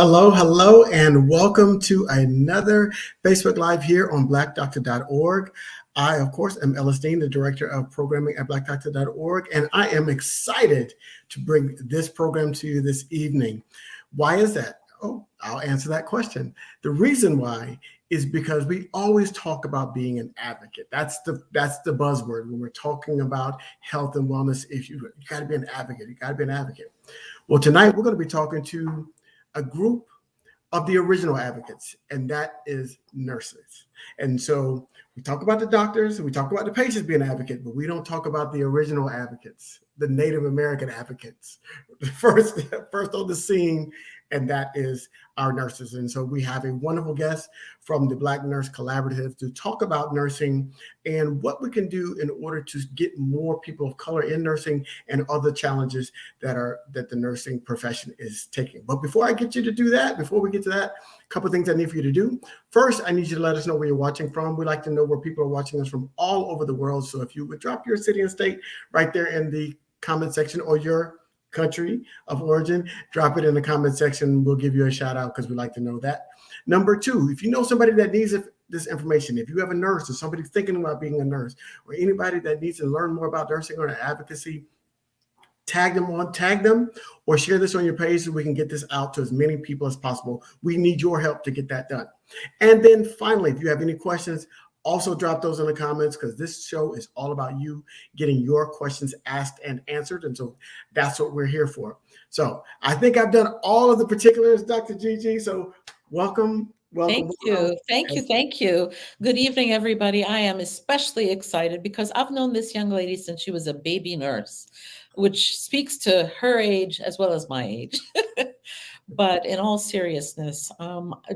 Hello, hello, and welcome to another Facebook Live here on blackdoctor.org. I, of course, am Ellis Dean, the Director of Programming at blackdoctor.org, and I am excited to bring this program to you this evening. Why is that? Oh, I'll answer that question. The reason why is because we always talk about being an advocate. That's the buzzword when we're talking about health and wellness issues. You got to be an advocate. You got to be an advocate. Well, tonight we're going to be talking to a group of the original advocates, and that is nurses. And so we talk about the doctors and we talk about the patients being an advocate, but we don't talk about the original advocates, the Native American advocates, first on the scene, and that is our nurses. And so we have a wonderful guest from the Black Nurse Collaborative to talk about nursing and what we can do in order to get more people of color in nursing and other challenges that the nursing profession is taking. But before I get you to do that, before we get to that, a couple of things I need for you to do. First, I need you to let us know where you're watching from. We like to know where people are watching us from all over the world. So if you would drop your city and state right there in the comment section, or your country of origin, drop it in the comment section. We'll give you a shout out because we like to know that. Number two, if you know somebody that needs this information, if you have a nurse or somebody thinking about being a nurse, or anybody that needs to learn more about nursing or advocacy, tag them or share this on your page so we can get this out to as many people as possible. We need your help to get that done. And then finally, if you have any questions, also drop those in the comments, because this show is all about you getting your questions asked and answered. And so that's what we're here for. So I think I've done all of the particulars, Dr. Gigi. So welcome. Thank you. Good evening, everybody. I am especially excited because I've known this young lady since she was a baby nurse, which speaks to her age as well as my age. But in all seriousness,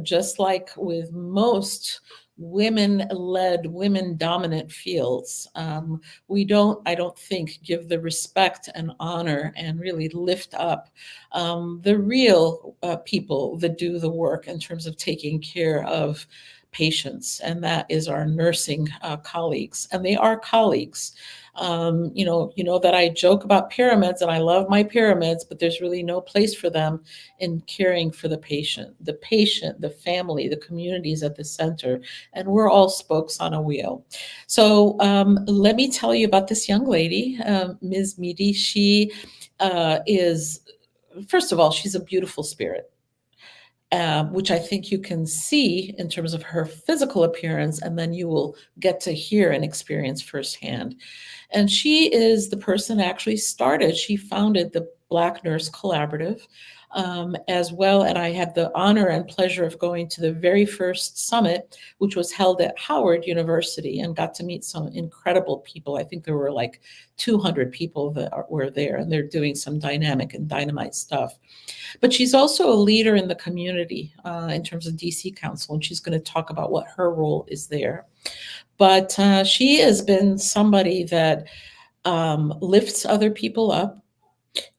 just like with most women-led, women-dominant fields, I don't think, give the respect and honor and really lift up the real people that do the work in terms of taking care of patients, and that is our nursing colleagues, and they are colleagues. You know that I joke about pyramids, and I love my pyramids, but there's really no place for them in caring for the patient, the family, the communities at the center, and we're all spokes on a wheel. So let me tell you about this young lady, Ms. Midi. She is, first of all, she's a beautiful spirit. Which I think you can see in terms of her physical appearance, and then you will get to hear and experience firsthand. And she is the person she founded the Black Nurse Collaborative as well. And I had the honor and pleasure of going to the very first summit, which was held at Howard University, and got to meet some incredible people. I think there were like 200 people that were there, and they're doing some dynamic and dynamite stuff. But she's also a leader in the community in terms of DC Council, and she's going to talk about what her role is there. But she has been somebody that lifts other people up,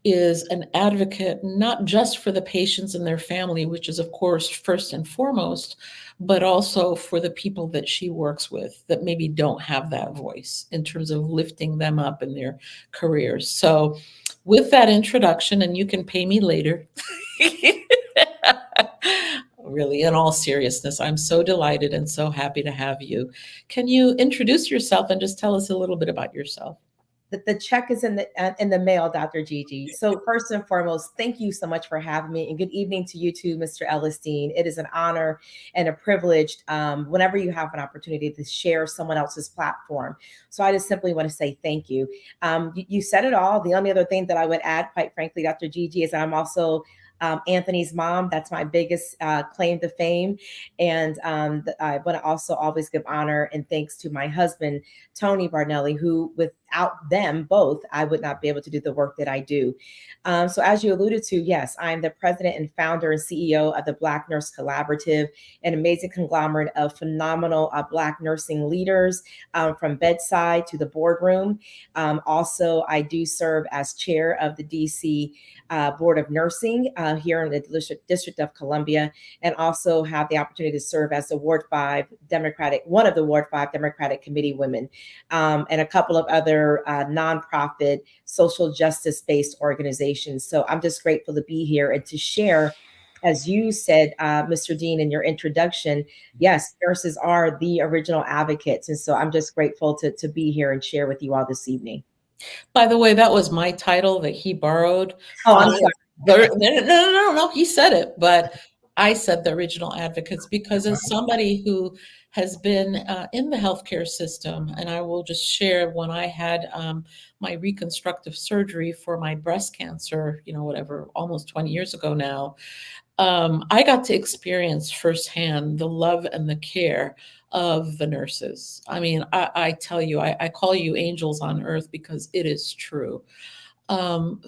is an advocate, not just for the patients and their family, which is, of course, first and foremost, but also for the people that she works with that maybe don't have that voice in terms of lifting them up in their careers. So with that introduction, and you can pay me later, really, in all seriousness, I'm so delighted and so happy to have you. Can you introduce yourself and just tell us a little bit about yourself? The check is in the mail, Dr. Gigi. So first and foremost, thank you so much for having me, and good evening to you too, Mr. Ellis Dean. It is an honor and a privilege whenever you have an opportunity to share someone else's platform. So I just simply want to say thank you. You said it all. The only other thing that I would add, quite frankly, Dr. Gigi, is I'm also Anthony's mom. That's my biggest claim to fame. And I want to also always give honor and thanks to my husband, Tony Barnelli, who without them both, I would not be able to do the work that I do. So as you alluded to, yes, I'm the president and founder and CEO of the Black Nurse Collaborative, an amazing conglomerate of phenomenal Black nursing leaders from bedside to the boardroom. Also, I do serve as chair of the DC Board of Nursing here in the District of Columbia, and also have the opportunity to serve as the one of the Ward 5 Democratic Committee women, and a couple of other nonprofit social justice-based organizations. So I'm just grateful to be here and to share as you said, Mr. Dean, in your introduction, yes, nurses are the original advocates. And so I'm just grateful to be here and share with you all this evening. By the way, that was my title that he borrowed. Oh, I'm sorry. No, he said it, but I said the original advocates because as somebody who has been in the healthcare system, and I will just share when I had my reconstructive surgery for my breast cancer, whatever, almost 20 years ago now, I got to experience firsthand the love and the care of the nurses. I mean, I tell you, I call you angels on earth because it is true.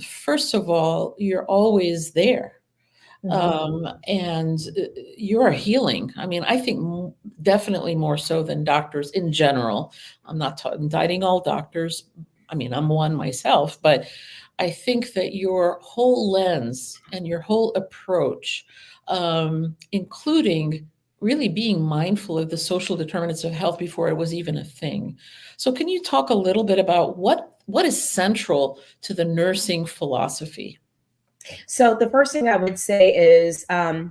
First of all, you're always there. And you're healing. I mean, I think definitely more so than doctors in general. I'm not indicting all doctors. I mean, I'm one myself, but I think that your whole lens and your whole approach, including really being mindful of the social determinants of health before it was even a thing. So, can you talk a little bit about what is central to the nursing philosophy? So the first thing I would say is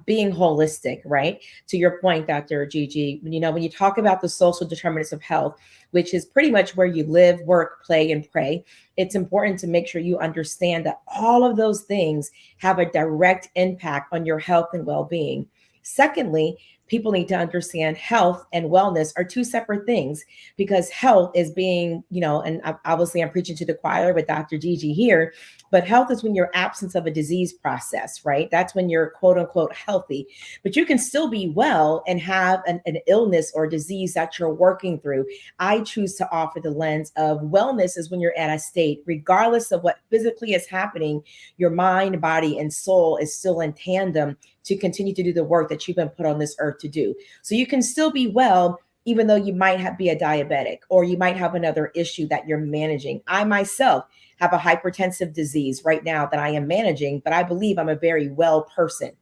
being holistic, right? To your point, Dr. Gigi, when you talk about the social determinants of health, which is pretty much where you live, work, play, and pray, it's important to make sure you understand that all of those things have a direct impact on your health and well-being. Secondly, people need to understand health and wellness are two separate things, because health is being, and obviously I'm preaching to the choir with Dr. Gigi here, but health is when you're absence of a disease process, right? That's when you're quote unquote healthy, but you can still be well and have an illness or disease that you're working through. I choose to offer the lens of wellness is when you're at a state, regardless of what physically is happening, your mind, body, and soul is still in tandem to continue to do the work that you've been put on this earth to do. So you can still be well, even though you might be a diabetic, or you might have another issue that you're managing. I myself have a hypertensive disease right now that I am managing, but I believe I'm a very well person.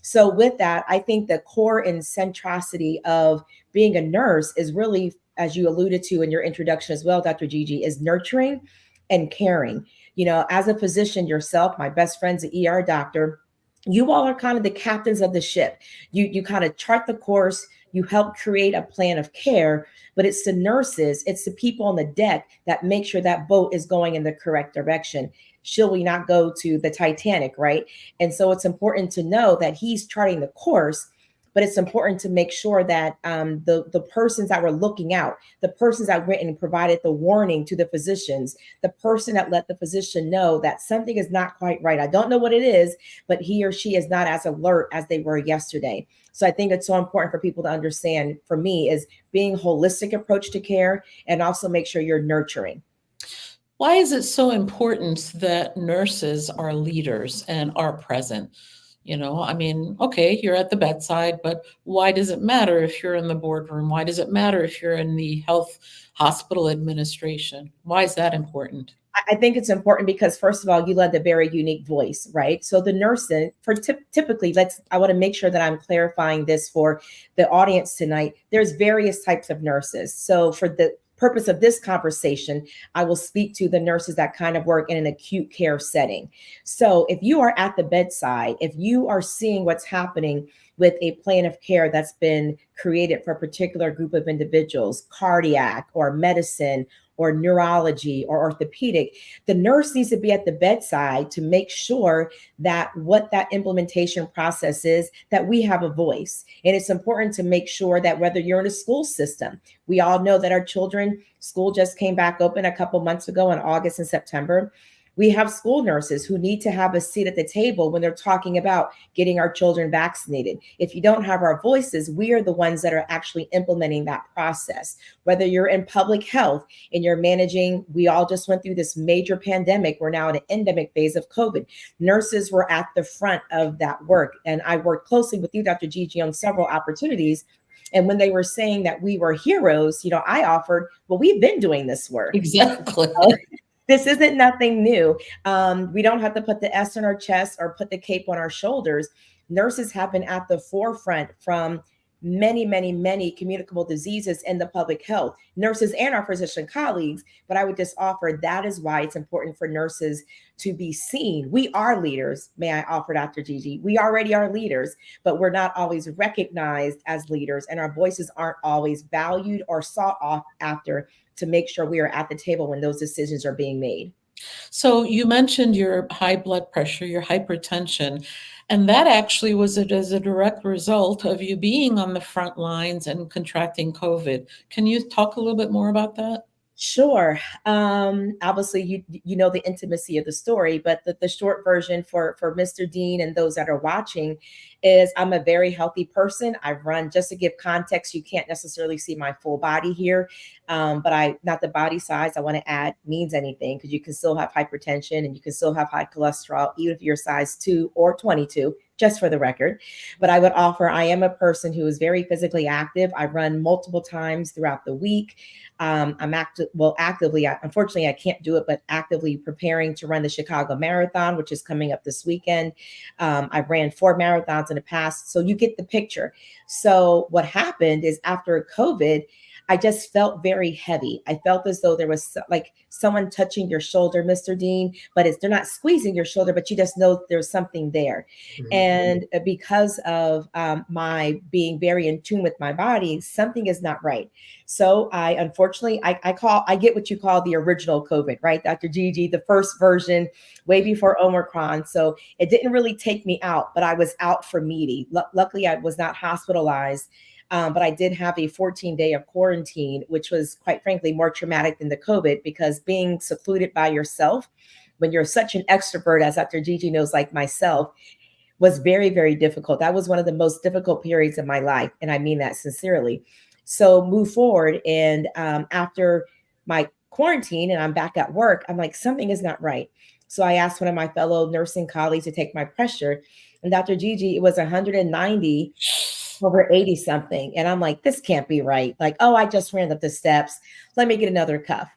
So with that, I think the core and centrosity of being a nurse is really, as you alluded to in your introduction as well, Dr. Gigi, is nurturing and caring. As a physician yourself, my best friend's an ER doctor. You all are kind of the captains of the ship. You kind of chart the course, you help create a plan of care, but it's the nurses, it's the people on the deck that make sure that boat is going in the correct direction. Shall we not go to the Titanic, right? And so it's important to know that he's charting the course, but it's important to make sure that the persons that were looking out, the persons that went and provided the warning to the physicians, the person that let the physician know that something is not quite right. I don't know what it is, but he or she is not as alert as they were yesterday. So I think it's so important for people to understand, for me, is being holistic approach to care, and also make sure you're nurturing. Why is it so important that nurses are leaders and are present? I mean, okay, you're at the bedside, but why does it matter if you're in the boardroom? Why does it matter if you're in the health hospital administration? Why is that important? I think it's important because, first of all, you led a very unique voice, right? So the nursing, typically, I want to make sure that I'm clarifying this for the audience tonight. There's various types of nurses. So for the purpose of this conversation, I will speak to the nurses that kind of work in an acute care setting. So if you are at the bedside, if you are seeing what's happening with a plan of care that's been created for a particular group of individuals, cardiac or medicine or neurology or orthopedic, the nurse needs to be at the bedside to make sure that what that implementation process is, that we have a voice. And it's important to make sure that whether you're in a school system, we all know that our children, school just came back open a couple months ago in August and September. We have school nurses who need to have a seat at the table when they're talking about getting our children vaccinated. If you don't have our voices, we are the ones that are actually implementing that process. Whether you're in public health and you're managing, we all just went through this major pandemic. We're now in an endemic phase of COVID. Nurses were at the front of that work. And I worked closely with you, Dr. Gigi, on several opportunities. And when they were saying that we were heroes, I offered, well, we've been doing this work. Exactly. This isn't nothing new. We don't have to put the S on our chest or put the cape on our shoulders. Nurses have been at the forefront from many, many, many communicable diseases in the public health, nurses and our physician colleagues. But I would just offer that is why it's important for nurses to be seen. We are leaders, may I offer, Dr. Gigi. We already are leaders, but we're not always recognized as leaders, and our voices aren't always valued or sought after to make sure we are at the table when those decisions are being made. So you mentioned your high blood pressure, your hypertension, and that actually was as a direct result of you being on the front lines and contracting COVID. Can you talk a little bit more about that? Sure. Obviously, you know the intimacy of the story, but the short version for Mr. Dean and those that are watching is I'm a very healthy person. I run, just to give context, you can't necessarily see my full body here, but not the body size I want to add means anything, because you can still have hypertension and you can still have high cholesterol, even if you're size 2 or 22, just for the record. But I would offer I am a person who is very physically active. I run multiple times throughout the week. I'm actively, unfortunately, I can't do it, but actively preparing to run the Chicago Marathon, which is coming up this weekend. I've ran 4 marathons in the past, so you get the picture. So what happened is after COVID, I just felt very heavy. I felt as though there was like someone touching your shoulder, Mr. Dean, but they're not squeezing your shoulder, but you just know there's something there. Mhm. And because of my being very in tune with my body, something is not right. So unfortunately, I get what you call the original COVID, right, Dr. Gigi, the first version, way before Omicron. So it didn't really take me out, but I was out for meaty. Luckily, I was not hospitalized. But I did have a 14-day of quarantine, which was quite frankly more traumatic than the COVID, because being secluded by yourself when you're such an extrovert, as Dr. Gigi knows, like myself, was very, very difficult. That was one of the most difficult periods of my life. And I mean that sincerely. So move forward. And after my quarantine and I'm back at work, I'm like, something is not right. So I asked one of my fellow nursing colleagues to take my pressure. And Dr. Gigi, it was 190 over 80 something. And I'm like, this can't be right. Like, oh, I just ran up the steps. Let me get another cuff.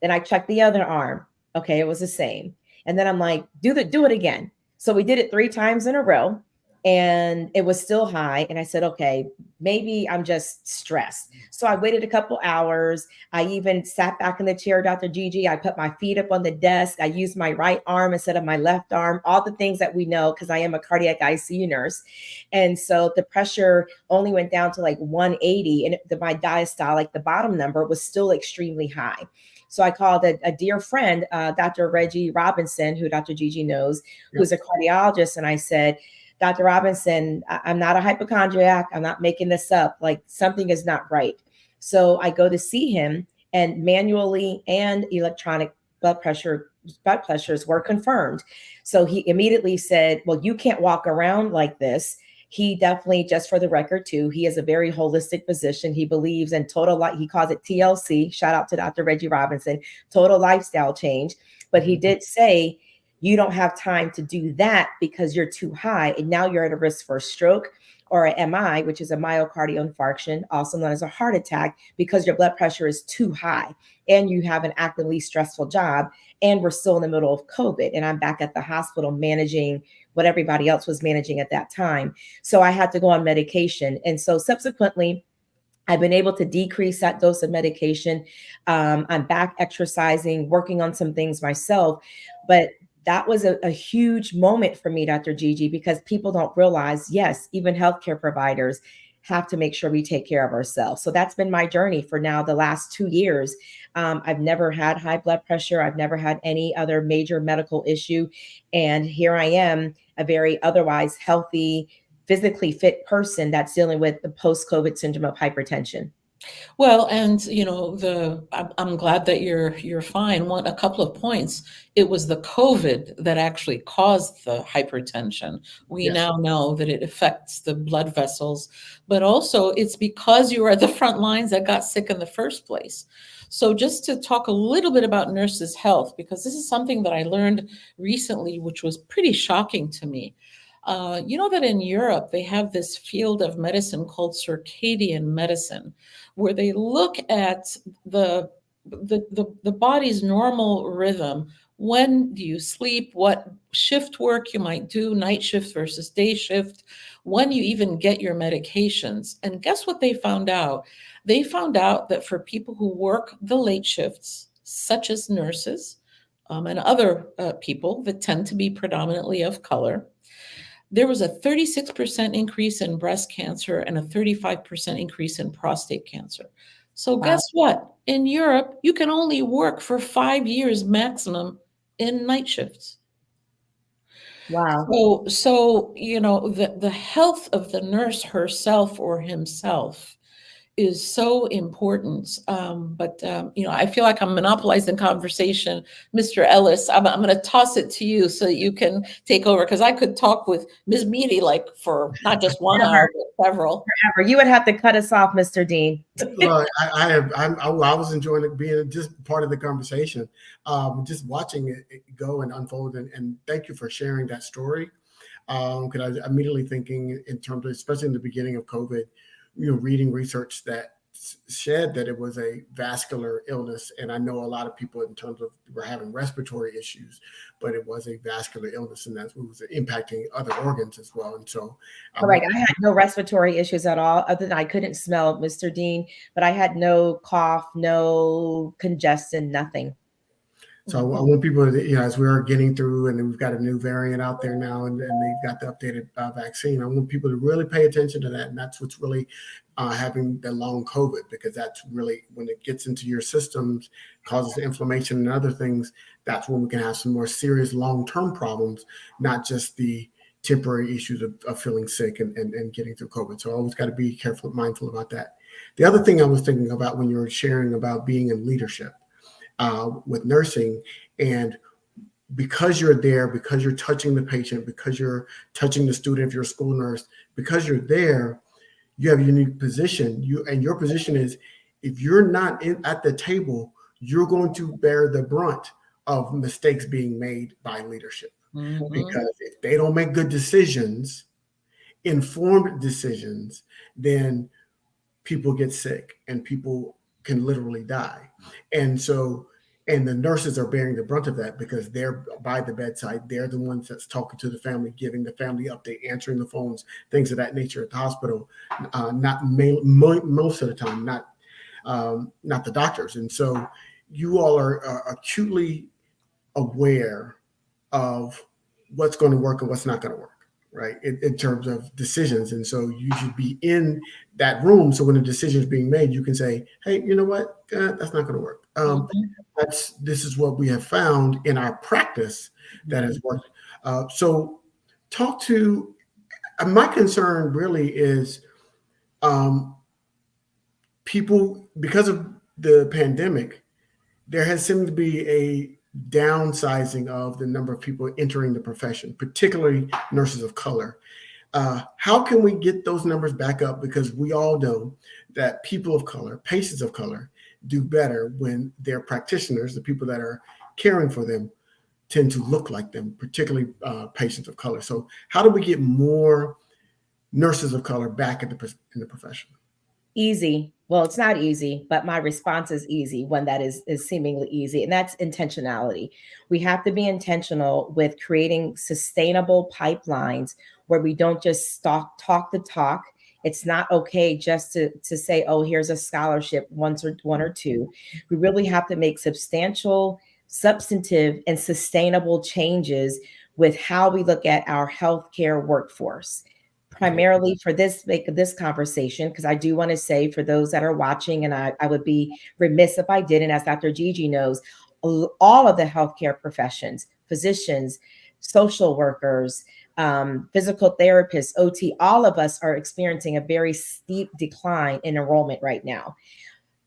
Then I checked the other arm. Okay, it was the same. And then I'm like, do it again. So we did it 3 times in a row and it was still high. And I said, okay, maybe I'm just stressed. So I waited a couple hours. I even sat back in the chair, Dr. Gigi. I put my feet up on the desk. I used my right arm instead of my left arm, all the things that we know because I am a cardiac ICU nurse. And so the pressure only went down to like 180, and my diastolic, the bottom number, was still extremely high. So I called a dear friend, Dr. Reggie Robinson, who Dr. Gigi knows, who's a cardiologist. And I said, Dr. Robinson, I'm not a hypochondriac. I'm not making this up. Like, something is not right. So I go to see him, and manually and electronic blood pressures were confirmed. So he immediately said, well, you can't walk around like this. He definitely, just for the record too, he is a very holistic physician. He believes in total life. He calls it TLC. Shout out to Dr. Reggie Robinson, total lifestyle change. But he did say, you don't have time to do that because you're too high. And now you're at a risk for a stroke or a MI, which is a myocardial infarction, also known as a heart attack, because your blood pressure is too high and you have an actively stressful job. And we're still in the middle of COVID. And I'm back at the hospital managing what everybody else was managing at that time. So I had to go on medication. And so subsequently, I've been able to decrease that dose of medication. I'm back exercising, working on some things myself. But that was a huge moment for me, Dr. Gigi, because people don't realize, yes, even healthcare providers have to make sure we take care of ourselves. So that's been my journey for now the last 2 years. I've never had high blood pressure. I've never had any other major medical issue. And here I am, a very otherwise healthy, physically fit person that's dealing with the post-COVID syndrome of hypertension. Well, and I'm glad that you're fine. A couple of points. It was the COVID that actually caused the hypertension. We Yes. now know that it affects the blood vessels, but also it's because you were at the front lines that got sick in the first place. So just to talk a little bit about nurses' health, because this is something that I learned recently, which was pretty shocking to me. You know that in Europe, they have this field of medicine called circadian medicine, where they look at the body's normal rhythm When do you sleep? What shift work you might do, night shift versus day shift, when you even get your medications. And guess what they found out? They found out that for people who work the late shifts, such as nurses and other people that tend to be predominantly of color, there was a 36% increase in breast cancer and a 35% increase in prostate cancer. So, Wow. guess what? In Europe, you can only work for 5 years maximum in night shifts. Wow. So the health of the nurse herself or himself is so important. But I feel like I'm monopolizing conversation. Mr. Ellis, I'm going to toss it to you so that you can take over, because I could talk with Ms. Meady like for not just 1 hour, but several. Forever. You would have to cut us off, Mr. Dean. Well, I was enjoying it being just part of the conversation, just watching it go and unfold. And thank you for sharing that story. Because I was immediately thinking in terms of, especially in the beginning of COVID, reading research that said that it was a vascular illness. And I know a lot of people in terms of were having respiratory issues, but it was a vascular illness, and that's what was impacting other organs as well. And so, Correct. I had no respiratory issues at all, other than I couldn't smell, Mr. Dean, but I had no cough, no congestion, nothing. So I want people to, as we're getting through, and then we've got a new variant out there now, and they've got the updated vaccine. I want people to really pay attention to that, and that's what's really having the long COVID, because that's really when it gets into your systems, causes inflammation and other things. That's when we can have some more serious long-term problems, not just the temporary issues of feeling sick and getting through COVID. So always got to be careful, mindful about that. The other thing I was thinking about when you were sharing about being in leadership with nursing, and because you're there, because you're touching the patient, because you're touching the student, if you're a school nurse, because you're there, you have a unique position. Your position is, if you're not at the table, you're going to bear the brunt of mistakes being made by leadership. Mm-hmm. Because if they don't make good decisions, informed decisions, then people get sick and people can literally die. And the nurses are bearing the brunt of that, because they're by the bedside. They're the ones that's talking to the family, giving the family update, answering the phones, things of that nature at the hospital. Most of the time, not the doctors. And so you all are acutely aware of what's going to work and what's not going to work, right? In terms of decisions. And so you should be in that room. So when a decision is being made, you can say, hey, you know what? That's not going to work. This is what we have found in our practice that has worked. So talk to, my concern really is people, because of the pandemic, there has seemed to be a downsizing of the number of people entering the profession, particularly nurses of color. How can we get those numbers back up? Because we all know that people of color, patients of color, do better when their practitioners, the people that are caring for them, tend to look like them, particularly patients of color. So how do we get more nurses of color back in the profession? Easy. Well, it's not easy, but my response is easy, one that is seemingly easy, and that's intentionality. We have to be intentional with creating sustainable pipelines where we don't just talk the talk. It's not okay just to say, oh, here's a scholarship, one or two. We really have to make substantial, substantive, and sustainable changes with how we look at our healthcare workforce. Primarily for this conversation, because I do want to say, for those that are watching, and I would be remiss if I didn't, as Dr. Gigi knows, all of the healthcare professions, physicians, social workers, physical therapists, OT, all of us are experiencing a very steep decline in enrollment right now.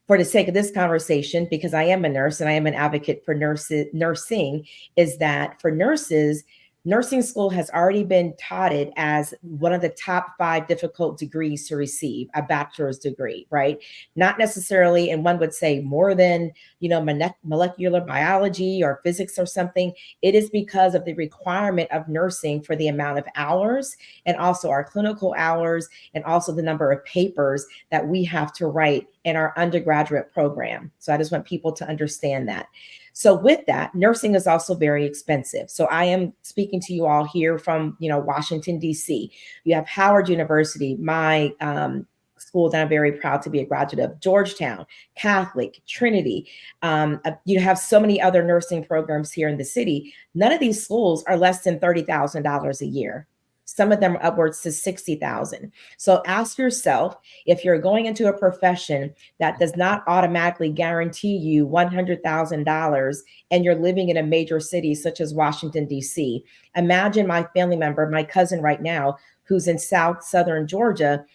For the sake of this conversation, because I am a nurse and I am an advocate for nursing, is that for nurses, nursing school has already been touted as one of the top 5 difficult degrees to receive, a bachelor's degree, right? Not necessarily, and one would say more than, molecular biology or physics or something. It is because of the requirement of nursing for the amount of hours, and also our clinical hours, and also the number of papers that we have to write in our undergraduate program. So I just want people to understand that. So with that, nursing is also very expensive. So I am speaking to you all here from, Washington, D.C. You have Howard University, my school that I'm very proud to be a graduate of, Georgetown, Catholic, Trinity. You have so many other nursing programs here in the city. None of these schools are less than $30,000 a year. Some of them are upwards to 60,000. So ask yourself, if you're going into a profession that does not automatically guarantee you $100,000 and you're living in a major city such as Washington, D.C., imagine my family member, my cousin right now, who's in southern Georgia,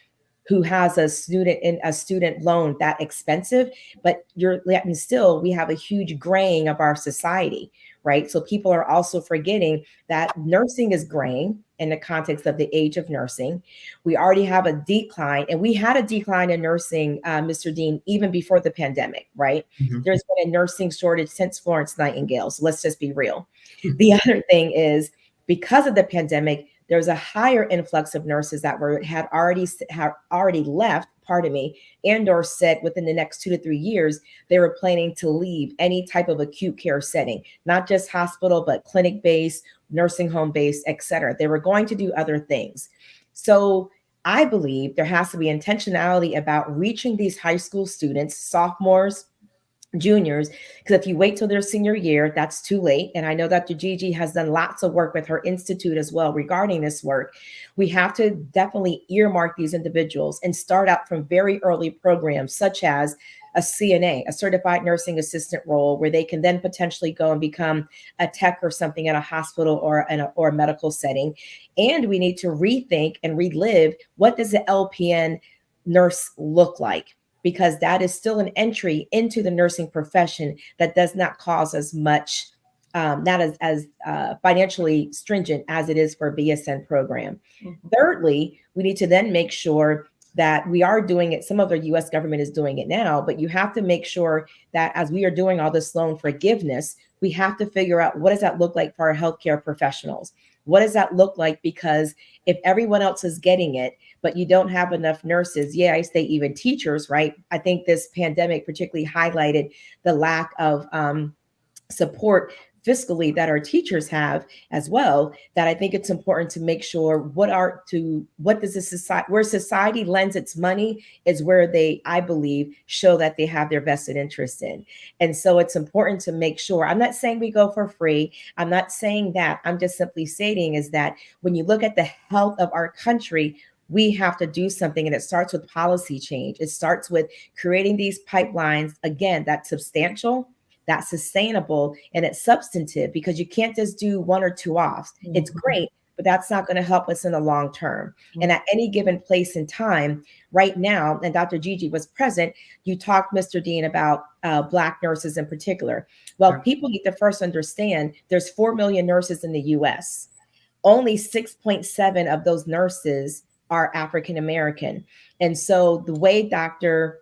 who has a student loan that expensive, but we have a huge graying of our society, right? So people are also forgetting that nursing is graying in the context of the age of nursing. We already have a decline, and we had a decline in nursing, Mr. Dean, even before the pandemic, right? Mhm. There's been a nursing shortage since Florence Nightingale. So let's just be real. The other thing is, because of the pandemic, there's a higher influx of nurses that had already left, pardon me, and or said within the next 2 to 3 years they were planning to leave any type of acute care setting, not just hospital, but clinic-based, nursing home-based, etc. They were going to do other things. So I believe there has to be intentionality about reaching these high school students, sophomores, juniors, because if you wait till their senior year, that's too late. And I know Dr. Gigi has done lots of work with her institute as well regarding this work. We have to definitely earmark these individuals and start out from very early programs, such as a CNA, a certified nursing assistant role, where they can then potentially go and become a tech or something at a hospital or a medical setting. And we need to rethink and relive, what does the LPN nurse look like? Because that is still an entry into the nursing profession that does not cause as much, not as financially stringent as it is for a BSN program. Mm-hmm. Thirdly, we need to then make sure that we are doing it. Some of the US government is doing it now, but you have to make sure that as we are doing all this loan forgiveness, we have to figure out, what does that look like for our healthcare professionals? What does that look like? Because if everyone else is getting it, but you don't have enough nurses, I say even teachers, right? I think this pandemic particularly highlighted the lack of support fiscally that our teachers have as well, that I think it's important to make sure what does the society, where society lends its money is where they, I believe, show that they have their vested interest in. And so it's important to make sure, I'm not saying we go for free. I'm not saying that. I'm just simply stating is that when you look at the health of our country, we have to do something. And it starts with policy change. It starts with creating these pipelines, again, that's substantial, that's sustainable, and it's substantive, because you can't just do one or two offs. Mm-hmm. It's great, but that's not going to help us in the long term. Mm-hmm. And at any given place in time right now, and Dr. Gigi was present, you talked, Mr. Dean, about Black nurses in particular. Well, people need to first understand there's 4 million nurses in the US. Only 6.7 of those nurses are African American. And so the way Dr.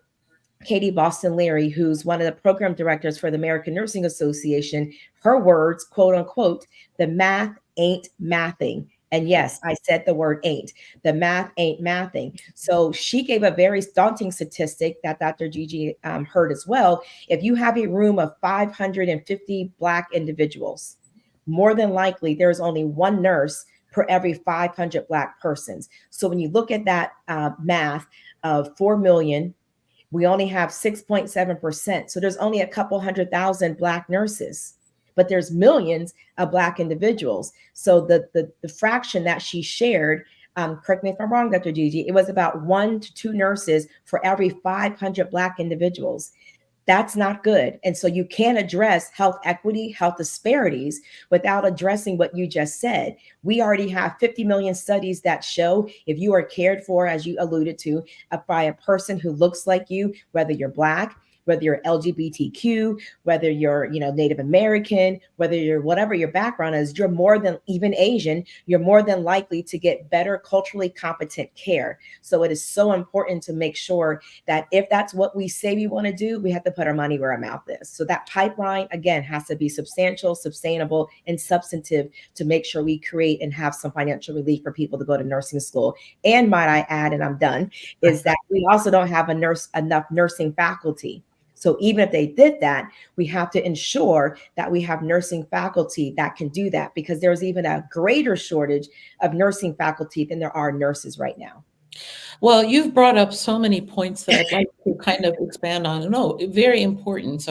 Katie Boston Leary, who's one of the program directors for the American Nursing Association, her words, quote unquote, the math ain't mathing. And yes, I said the word ain't. The math ain't mathing. So she gave a very daunting statistic that Dr. Gigi heard as well. If you have a room of 550 Black individuals, more than likely there's only one nurse per every 500 Black persons. So when you look at that math of 4 million, we only have 6.7%. So there's only a couple 100,000 Black nurses, but there's millions of Black individuals. So the fraction that she shared, correct me if I'm wrong, Dr. Gigi, it was about 1 to 2 nurses for every 500 Black individuals. That's not good. And so you can't address health equity, health disparities without addressing what you just said. We already have 50 million studies that show if you are cared for, as you alluded to, by a person who looks like you, whether you're Black, whether you're LGBTQ, whether you're, Native American, whether you're whatever your background is, you're more than, even Asian, you're more than likely to get better culturally competent care. So it is so important to make sure that if that's what we say we want to do, we have to put our money where our mouth is. So that pipeline, again, has to be substantial, sustainable, and substantive to make sure we create and have some financial relief for people to go to nursing school. And might I add, and I'm done, is that we also don't have enough nursing faculty. So even if they did that, we have to ensure that we have nursing faculty that can do that, because there's even a greater shortage of nursing faculty than there are nurses right now. Well, you've brought up so many points that I'd like to kind of expand on. No, very important.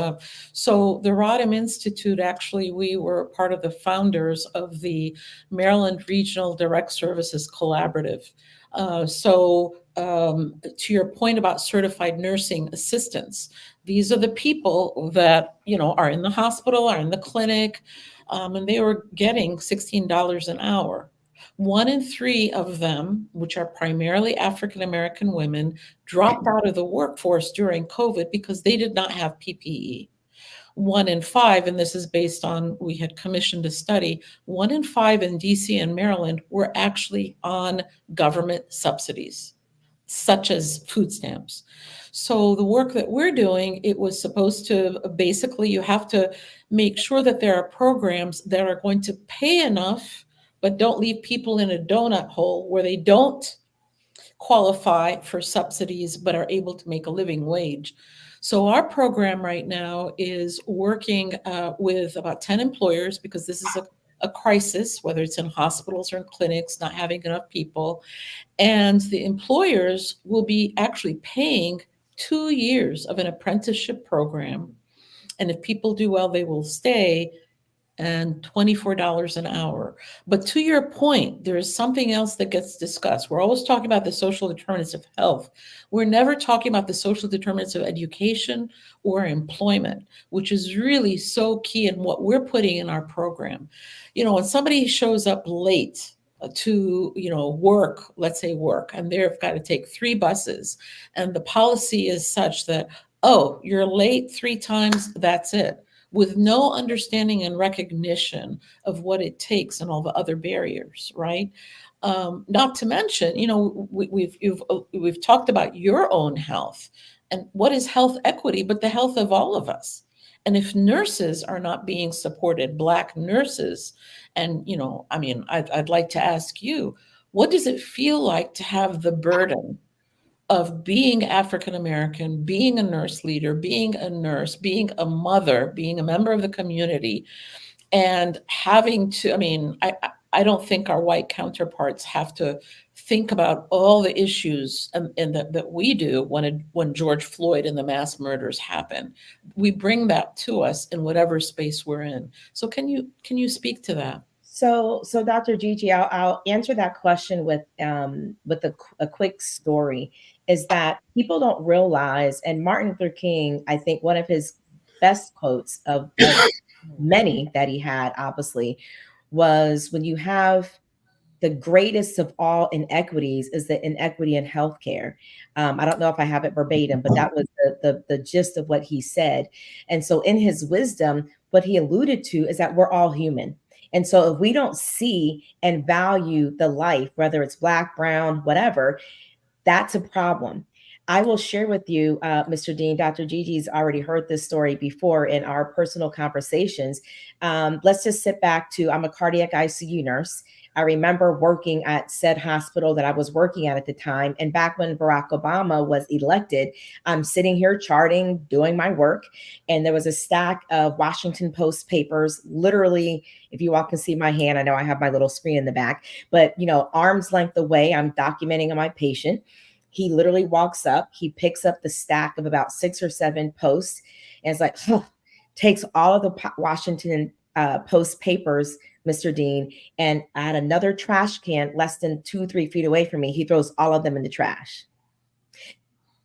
So the Rodham Institute, actually, we were part of the founders of the Maryland Regional Direct Services Collaborative. To your point about certified nursing assistants, these are the people that, are in the hospital, are in the clinic, and they were getting $16 an hour. 1 in 3 of them, which are primarily African American women, dropped out of the workforce during COVID because they did not have PPE. 1 in 5, and this is based on, we had commissioned a study, 1 in 5 in DC and Maryland were actually on government subsidies, such as food stamps. So the work that we're doing, it was supposed to, basically, you have to make sure that there are programs that are going to pay enough but don't leave people in a donut hole where they don't qualify for subsidies but are able to make a living wage. So our program right now is working with about 10 employers, because this is a crisis, whether it's in hospitals or in clinics, not having enough people. And the employers will be actually paying 2 years of an apprenticeship program. And if people do well, they will stay, and $24 an hour. But to your point, there is something else that gets discussed. We're always talking about the social determinants of health. We're never talking about the social determinants of education or employment, which is really so key in what we're putting in our program. When somebody shows up late to work, let's say work, and they've got to take 3 buses, and the policy is such that, oh, you're late 3 times, that's it, with no understanding and recognition of what it takes and all the other barriers, right? Not to mention, we've talked about your own health, and what is health equity but the health of all of us. And if nurses are not being supported, Black nurses, and I'd like to ask you, what does it feel like to have the burden of being African American, being a nurse leader, being a nurse, being a mother, being a member of the community, and having to, I don't think our white counterparts have to think about all the issues and that we do when George Floyd and the mass murders happen. We bring that to us in whatever space we're in. So can you speak to that? So Dr. Gigi, I'll answer that question with a quick story. Is that people don't realize, and Martin Luther King, I think one of his best quotes of many that he had, obviously, was, when you have the greatest of all inequities is the inequity in healthcare. I don't know if I have it verbatim, but that was the gist of what he said. And so in his wisdom, what he alluded to is that we're all human. And so if we don't see and value the life, whether it's Black, brown, whatever, that's a problem. I will share with you, Mr. Dean, Dr. Gigi's already heard this story before in our personal conversations. Let's just sit back to, I'm a cardiac ICU nurse. I remember working at said hospital that I was working at the time. And back when Barack Obama was elected, I'm sitting here charting, doing my work. And there was a stack of Washington Post papers, literally, if you all can see my hand, I know I have my little screen in the back, but arm's length away, I'm documenting on my patient. He literally walks up, he picks up the stack of about 6 or 7 posts, and it's like, takes all of the Washington Post papers, Mr. Dean, and at another trash can less than 2-3 feet away from me, he throws all of them in the trash.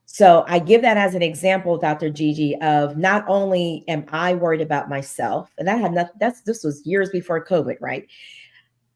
So I give that as an example, Dr. Gigi, of not only am I worried about myself, and that had nothing, this was years before COVID, right?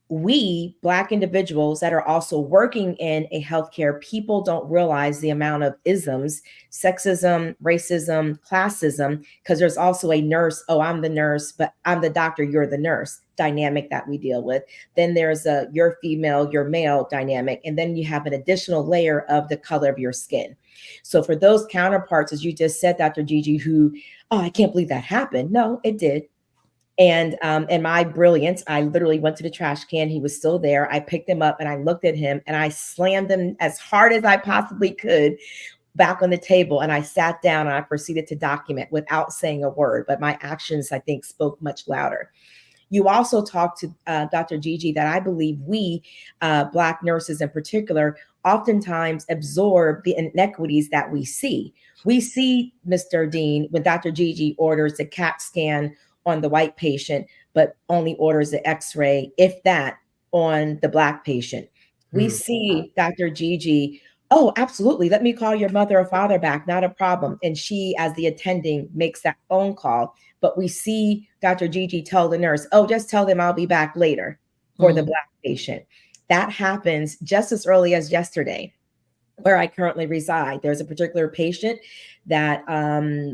We Black individuals that are also working in a healthcare, people don't realize the amount of isms, sexism, racism, classism, because there's also a nurse, oh, I'm the nurse, but I'm the doctor, you're the nurse dynamic that we deal with. Then there's a you're female, you're male dynamic. And then you have an additional layer of the color of your skin. So for those counterparts, as you just said, Dr. Gigi, who, oh, I can't believe that happened. No, it did. And in my brilliance, I literally went to the trash can. He was still there. I picked him up and I looked at him and I slammed him as hard as I possibly could back on the table, and I sat down and I proceeded to document without saying a word, but my actions, I think, spoke much louder. You also talked to Dr. Gigi that I believe we, Black nurses in particular, oftentimes absorb the inequities that we see. We see, Mr. Dean, when Dr. Gigi orders a CAT scan on the white patient, but only orders the x-ray, if that, on the Black patient. We see Dr. Gigi, oh, absolutely, let me call your mother or father back, not a problem. And she, as the attending, makes that phone call. But we see Dr. Gigi tell the nurse, oh, just tell them I'll be back later for the Black patient. That happens just as early as yesterday, where I currently reside. There's a particular patient that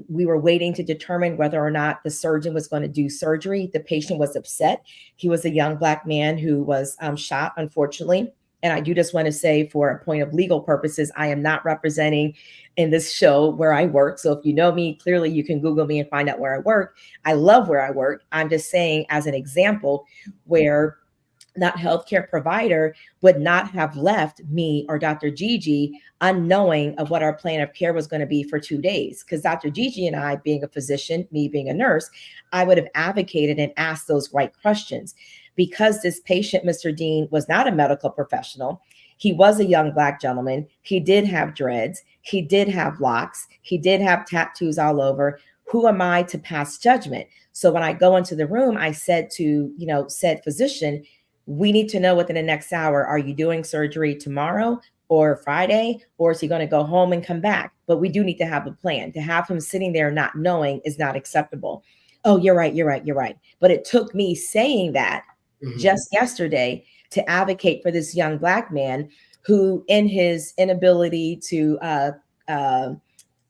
we were waiting to determine whether or not the surgeon was going to do surgery. The patient was upset. He was a young Black man who was shot, unfortunately. And I do just want to say, for a point of legal purposes, I am not representing in this show where I work. So if you know me, clearly you can Google me and find out where I work. I love where I work. I'm just saying, as an example, where that healthcare provider would not have left me or Dr. Gigi unknowing of what our plan of care was going to be for 2 days. Because Dr. Gigi and I, being a physician, me being a nurse, I would have advocated and asked those right questions. Because this patient, Mr. Dean, was not a medical professional. He was a young Black gentleman. He did have dreads. He did have locks. He did have tattoos all over. Who am I to pass judgment? So when I go into the room, I said to, said physician, we need to know within the next hour, are you doing surgery tomorrow or Friday, or is he going to go home and come back? But we do need to have a plan. To have him sitting there not knowing is not acceptable. Oh, you're right. But it took me saying that just yesterday to advocate for this young Black man who, in his inability to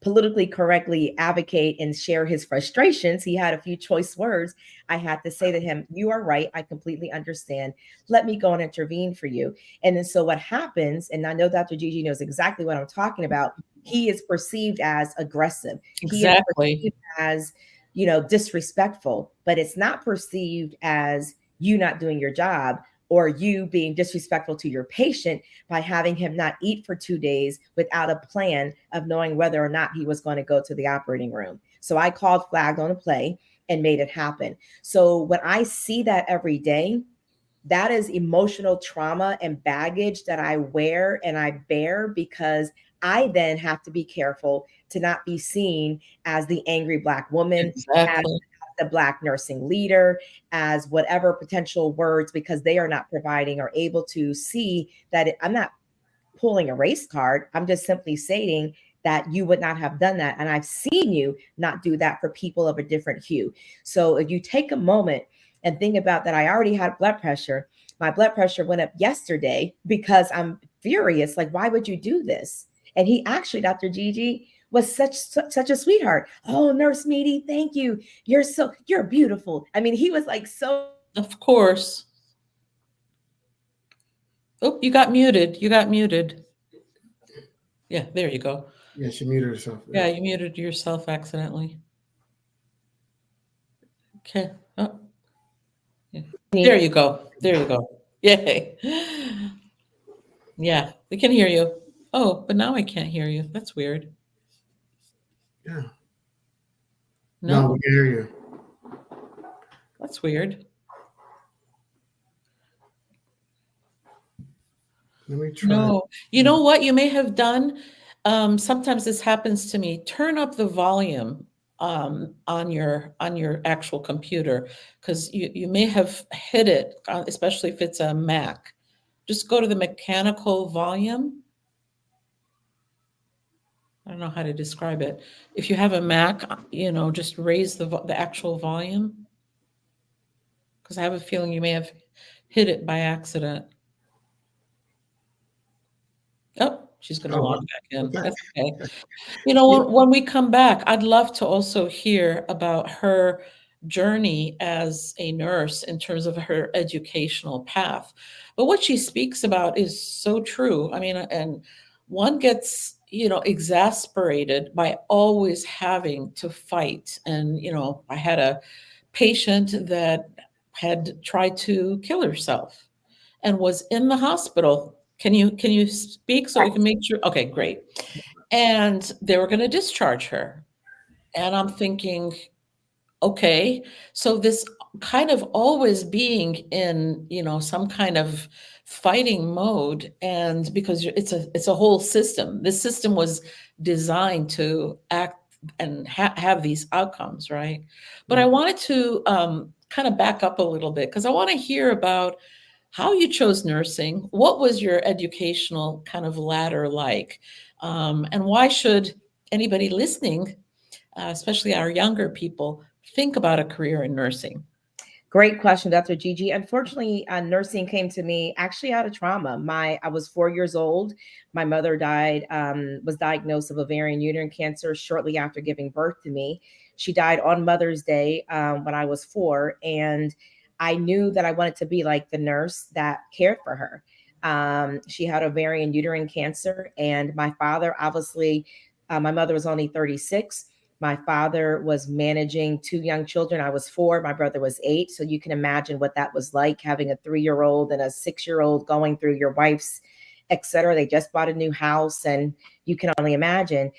politically correctly advocate and share his frustrations, he had a few choice words. I had to say to him, you are right. I completely understand. Let me go and intervene for you. And then so what happens, and I know Dr. Gigi knows exactly what I'm talking about, he is perceived as aggressive. Exactly. He is perceived as, disrespectful, but it's not perceived as you not doing your job or you being disrespectful to your patient by having him not eat for 2 days without a plan of knowing whether or not he was going to go to the operating room. So I called, flagged on a play, and made it happen. So when I see that every day, that is emotional trauma and baggage that I wear and I bear, because I then have to be careful to not be seen as the angry Black woman, Exactly. as the Black nursing leader, as whatever potential words, because they are not providing or able to see that I'm not pulling a race card. I'm just simply stating that you would not have done that. And I've seen you not do that for people of a different hue. So if you take a moment and think about that, I already had blood pressure. My blood pressure went up yesterday because I'm furious. Like, why would you do this? And he actually, Dr. Gigi, was such a sweetheart. Oh, Nurse Meady, thank you. You're beautiful. I mean, he was like so. Of course. Oh, you got muted. Yeah, there you go. Yeah, she muted herself. Yeah, you muted yourself accidentally. Okay. Oh. Yeah. There you go. Yay. Yeah, we can hear you. Oh, but now I can't hear you. That's weird. Yeah. No, we can hear you. That's weird. Let me try. No, you know what you may have done? Sometimes this happens to me. Turn up the volume on your actual computer, because you may have hit it, especially if it's a Mac. Just go to the mechanical volume. I don't know how to describe it. If you have a Mac, just raise the actual volume, because I have a feeling you may have hit it by accident. Oh, she's going to log back in. Okay. That's okay. When we come back, I'd love to also hear about her journey as a nurse in terms of her educational path. But what she speaks about is so true. I mean, and one gets, exasperated by always having to fight. And, I had a patient that had tried to kill herself and was in the hospital. Can you speak so we can make sure? Okay, great. and they were going to discharge her. And I'm thinking, okay, so this kind of always being in, some kind of fighting mode, and because it's a whole system. This system was designed to act and have these outcomes, right? But I wanted to kind of back up a little bit, because I want to hear about how you chose nursing. What was your educational kind of ladder like? And why should anybody listening, especially our younger people, think about a career in nursing? Great question, Dr. Gigi. Unfortunately, nursing came to me actually out of trauma. I was 4 years old. My mother died, was diagnosed with ovarian uterine cancer shortly after giving birth to me. She died on Mother's Day when I was 4, and I knew that I wanted to be like the nurse that cared for her. She had ovarian uterine cancer, and my father, obviously, my mother was only 36. My father was managing 2 young children. I was 4, my brother was 8. So you can imagine what that was like, having a 3-year-old and a 6-year-old going through your wife's, et cetera. They just bought a new house, and you can only imagine.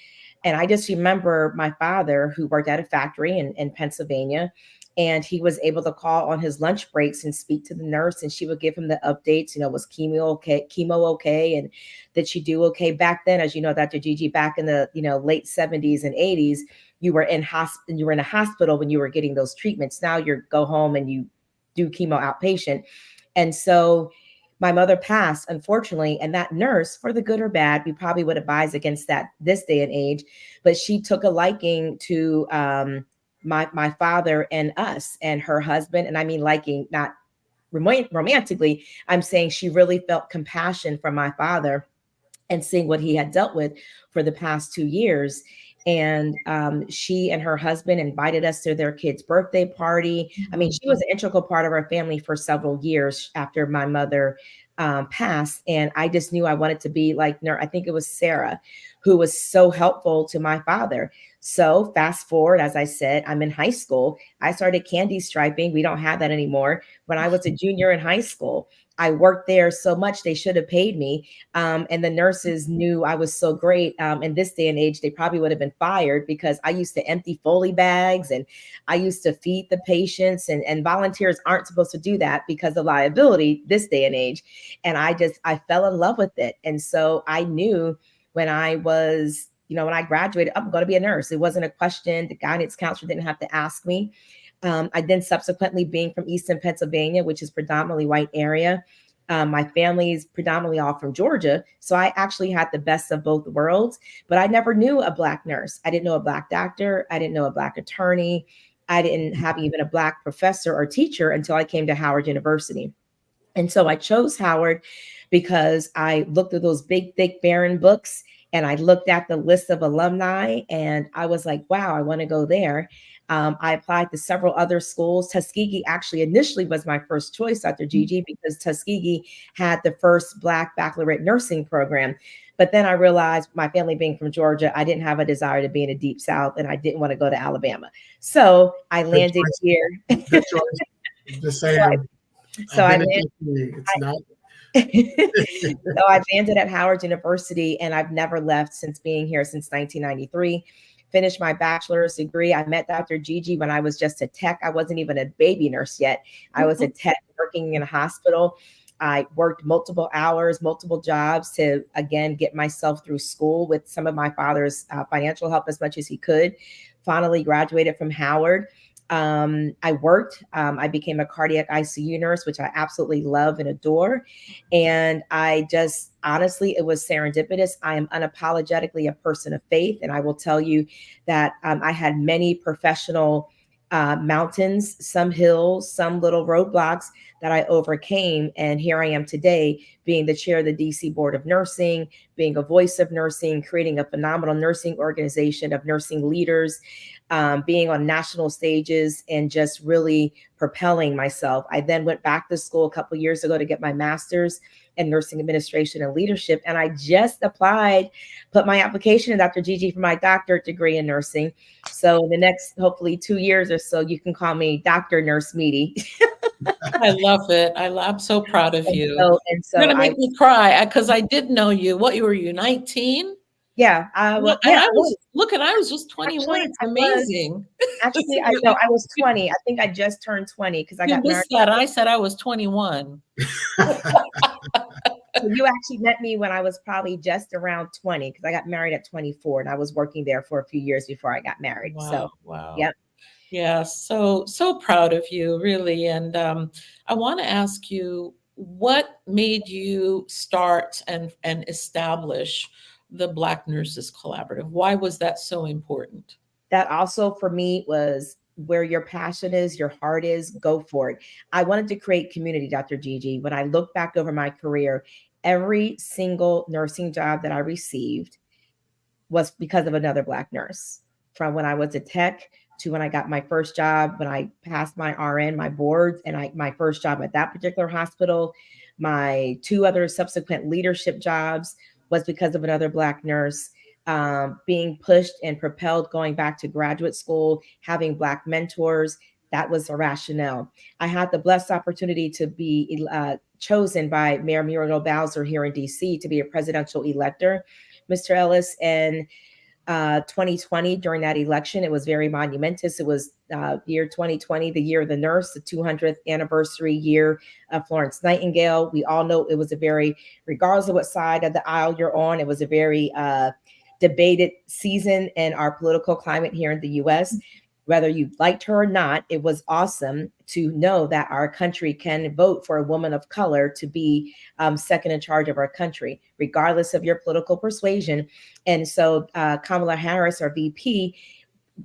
And I just remember my father, who worked at a factory in Pennsylvania, and he was able to call on his lunch breaks and speak to the nurse, and she would give him the updates. Was chemo okay, and did she do okay? Back then, as you know, Dr. Gigi, back in the late 70s and 80s, you were in a hospital when you were getting those treatments. Now you go home and you do chemo outpatient. And so my mother passed, unfortunately, and that nurse, for the good or bad, we probably would advise against that this day and age, but she took a liking to my father and us and her husband. And I mean liking, not romantically. I'm saying she really felt compassion for my father and seeing what he had dealt with for the past 2 years. And she and her husband invited us to their kid's birthday party. I mean, she was an integral part of our family for several years after my mother passed. And I just knew I wanted to be like her. I think it was Sarah, who was so helpful to my father. So fast forward, as I said, I'm in high school. I started candy striping. We don't have that anymore. When I was a junior in high school, I worked there so much they should have paid me. And the nurses knew I was so great. In this day and age, they probably would have been fired, because I used to empty Foley bags and I used to feed the patients, and volunteers aren't supposed to do that because of liability this day and age. And I fell in love with it. And so I knew when I was, when I graduated, I'm going to be a nurse. It wasn't a question. The guidance counselor didn't have to ask me. I then subsequently, being from Eastern Pennsylvania, which is predominantly white area, my family's predominantly all from Georgia. So I actually had the best of both worlds, but I never knew a Black nurse. I didn't know a Black doctor. I didn't know a Black attorney. I didn't have even a Black professor or teacher until I came to Howard University. And so I chose Howard because I looked at those big, thick, barren books, and I looked at the list of alumni, and I was like, wow, I want to go there. I applied to several other schools. Tuskegee actually initially was my first choice, Dr. Gigi, because Tuskegee had the first Black baccalaureate nursing program. But then I realized, my family being from Georgia, I didn't have a desire to be in the deep South, and I didn't want to go to Alabama. So I landed here. Good choice. Just saying. So I landed. It's not. So I landed at Howard University, and I've never left since being here since 1993. Finished my bachelor's degree. I met Dr. Gigi when I was just a tech. I wasn't even a baby nurse yet. I was a tech working in a hospital. I worked multiple hours, multiple jobs to, again, get myself through school with some of my father's financial help as much as he could. Finally graduated from Howard. I worked, I became a cardiac ICU nurse, which I absolutely love and adore. And I just, honestly, it was serendipitous. I am unapologetically a person of faith. And I will tell you that I had many professional mountains, some hills, some little roadblocks that I overcame. And here I am today, being the chair of the DC Board of Nursing, being a voice of nursing, creating a phenomenal nursing organization of nursing leaders, being on national stages, and just really propelling myself. I then went back to school a couple of years ago to get my master's in nursing administration and leadership. And I just applied, put my application in, Dr. Gigi, for my doctorate degree in nursing. So in the next, hopefully 2 years or so, you can call me Dr. Nurse Meaty. I love it. I'm so proud of you. So You're going to make me cry, because I did know you. What were you, 19? Yeah, Look, and yeah, I I was. was look, and I was just 21. Actually, It's I was. amazing. Actually, I You know you I was you 20. I think I just turned 20 because I you got married. missed that. I said I was 21. So you actually met me when I was probably just around 20 because I got married at 24 and I was working there for a few years before I got married. Wow, So, wow. yep. Yeah, so proud of you, really. And I want to ask you, what made you start and establish the Black Nurses Collaborative? Why was that so important? That also for me was where your passion is, your heart is, go for it. I wanted to create community, Dr. Gigi. When I look back over my career, every single nursing job that I received was because of another Black nurse. From when I was a tech to when I got my first job, when I passed my RN, my boards, and my first job at that particular hospital, my two other subsequent leadership jobs was because of another Black nurse. Being pushed and propelled, going back to graduate school, having Black mentors, that was a rationale. I had the blessed opportunity to be chosen by Mayor Muriel Bowser here in DC to be a presidential elector, Mr. Ellis. And 2020 during that election, it was very monumentous. It was year 2020, the year of the nurse, the 200th anniversary year of Florence Nightingale. We all know it was a very, regardless of what side of the aisle you're on, it was a very debated season in our political climate here in the US. Whether you liked her or not, it was awesome to know that our country can vote for a woman of color to be second in charge of our country, regardless of your political persuasion. And so Kamala Harris, our VP,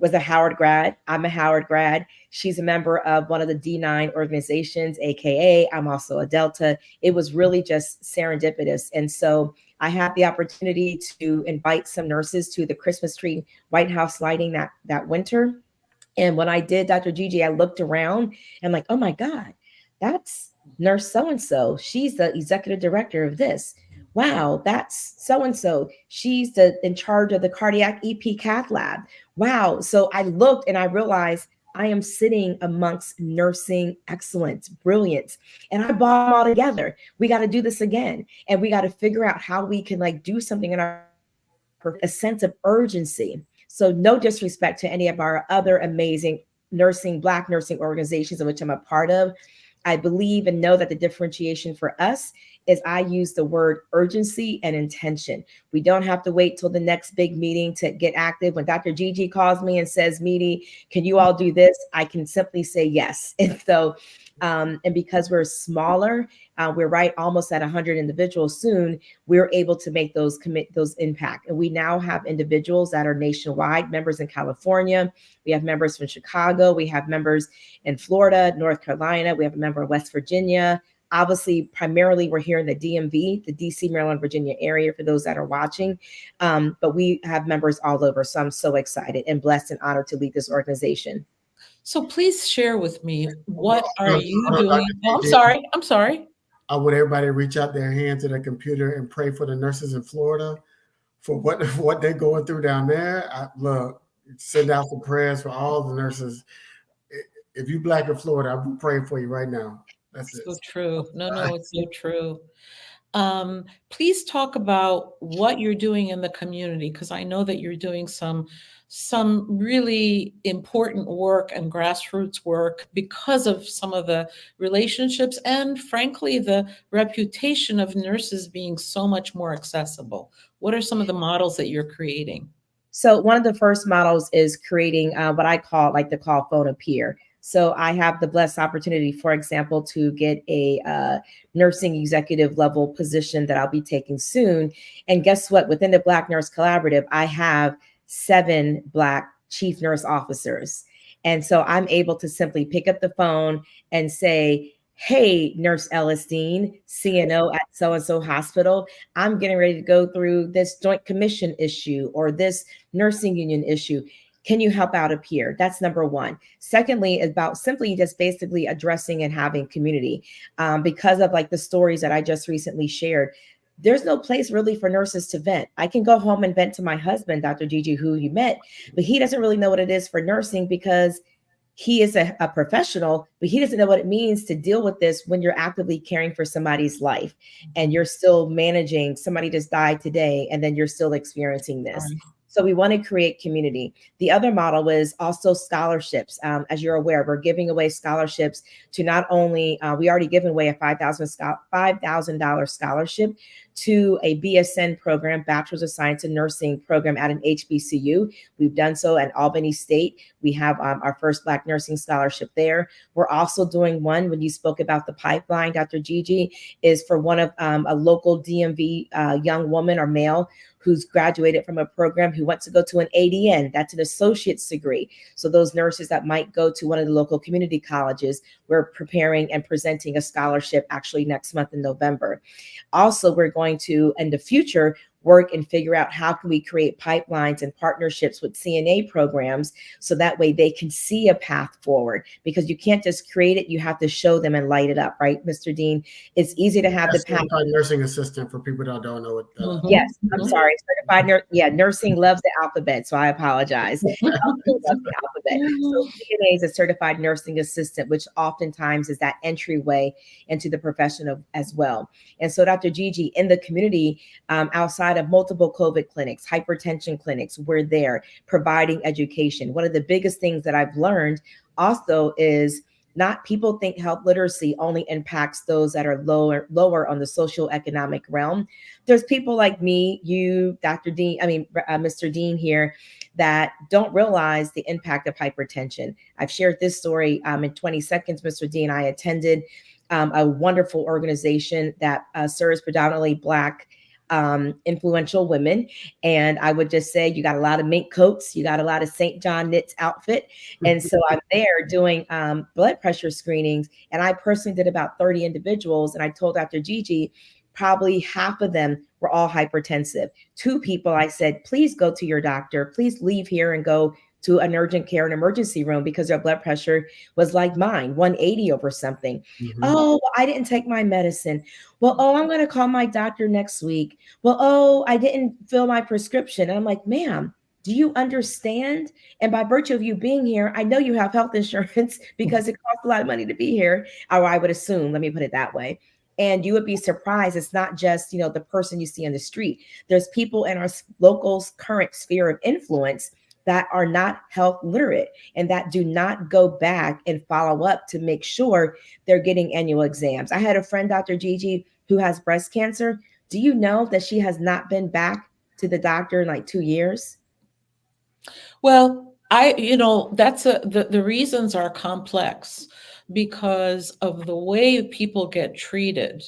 was a Howard grad. I'm a Howard grad. She's a member of one of the D9 organizations, AKA I'm also a Delta. It was really just serendipitous. And so I had the opportunity to invite some nurses to the Christmas tree White House lighting that winter. And when I did, Dr. Gigi, I looked around and like, oh my God, that's nurse so-and-so. She's the executive director of this. Wow, that's so-and-so. She's in charge of the cardiac EP cath lab. Wow. So I looked and I realized I am sitting amongst nursing excellence, brilliance. And I brought them all together. We got to do this again. And we got to figure out how we can like do something in our a sense of urgency. So no disrespect to any of our other amazing Black nursing organizations in which I'm a part of. I believe and know that the differentiation for us is I use the word urgency and intention. We don't have to wait till the next big meeting to get active. When Dr. Gigi calls me and says, Meaty, can you all do this? I can simply say yes. And so, and because we're smaller, we're right almost at 100 individuals soon, we're able to make those impact. And we now have individuals that are nationwide, members in California. We have members from Chicago. We have members in Florida, North Carolina. We have a member in West Virginia. Obviously, primarily we're here in the DMV, the DC, Maryland, Virginia area for those that are watching. But we have members all over. So I'm so excited and blessed and honored to lead this organization. So please share with me, what are Hold you on, doing? Dr. Oh, I'm Gigi. sorry. I'm sorry. I want everybody to reach out their hand to the computer and pray for the nurses in Florida for what they're going through down there. Look, send out some prayers for all the nurses. If you Black in Florida, I'm praying for you right now. That's it. So true. No, it's so true. Please talk about what you're doing in the community, because I know that you're doing some really important work and grassroots work because of some of the relationships and frankly the reputation of nurses being so much more accessible. What are some of the models that you're creating? So one of the first models is creating what I call like the call phone a peer. So I have the blessed opportunity, for example, to get a nursing executive level position that I'll be taking soon. And guess what? Within the Black Nurse Collaborative, I have 7 Black chief nurse officers. And so I'm able to simply pick up the phone and say, hey, Nurse Ellisteen, CNO at so-and-so hospital, I'm getting ready to go through this joint commission issue or this nursing union issue. Can you help out up here? That's number one. Secondly, about simply just basically addressing and having community. Because of like the stories that I just recently shared, there's no place really for nurses to vent. I can go home and vent to my husband, Dr. Gigi, who you met, but he doesn't really know what it is for nursing because he is a professional, but he doesn't know what it means to deal with this when you're actively caring for somebody's life and you're still managing. Somebody just died today, and then you're still experiencing this. So we want to create community. The other model was also scholarships. As you're aware, we're giving away scholarships to not only, we already given away a $5,000 scholarship to a BSN program, Bachelor's of Science in Nursing program at an HBCU. We've done so at Albany State. We have our first Black nursing scholarship there. We're also doing one, when you spoke about the pipeline, Dr. Gigi, is for one of a local DMV young woman or male who's graduated from a program who wants to go to an ADN. That's an associate's degree. So those nurses that might go to one of the local community colleges, we're preparing and presenting a scholarship actually next month in November. Also, we're going to, in the future, work and figure out how can we create pipelines and partnerships with CNA programs so that way they can see a path forward, because you can't just create it, you have to show them and light it up, right, Mr. Dean? It's easy to have the path. Certified nursing assistant for people that don't know what that is. Yes, I'm sorry, certified nurse. Yeah, nursing loves the alphabet, so I apologize. Loves the alphabet. So CNA is a certified nursing assistant, which oftentimes is that entryway into the profession as well. And so, Dr. Gigi, in the community, outside of multiple COVID clinics, hypertension clinics, we're there providing education. One of the biggest things that I've learned also is not, people think health literacy only impacts those that are lower on the socioeconomic realm. There's people like me, you, Dr. Dean, Mr. Dean here, that don't realize the impact of hypertension. I've shared this story in 20 seconds, Mr. Dean. I attended a wonderful organization that serves predominantly Black influential women. And I would just say, you got a lot of mink coats, you got a lot of St. John knits outfit. And so I'm there doing blood pressure screenings. And I personally did about 30 individuals. And I told Dr. Gigi, probably half of them were all hypertensive. 2 people, I said, please go to your doctor, please leave here and go to an urgent care and emergency room, because their blood pressure was like mine, 180 over something. Oh, I didn't take my medicine. Well, I'm going to call my doctor next week. Well, I didn't fill my prescription. And I'm like, ma'am, do you understand? And by virtue of you being here, I know you have health insurance because it costs a lot of money to be here, or I would assume, let me put it that way. And you would be surprised. It's not just, the person you see in the street. There's people in our local current sphere of influence that are not health literate and that do not go back and follow up to make sure they're getting annual exams. I had a friend, Dr. Gigi, who has breast cancer. Do you know that she has not been back to the doctor in like 2 years? Well, the reasons are complex because of the way people get treated.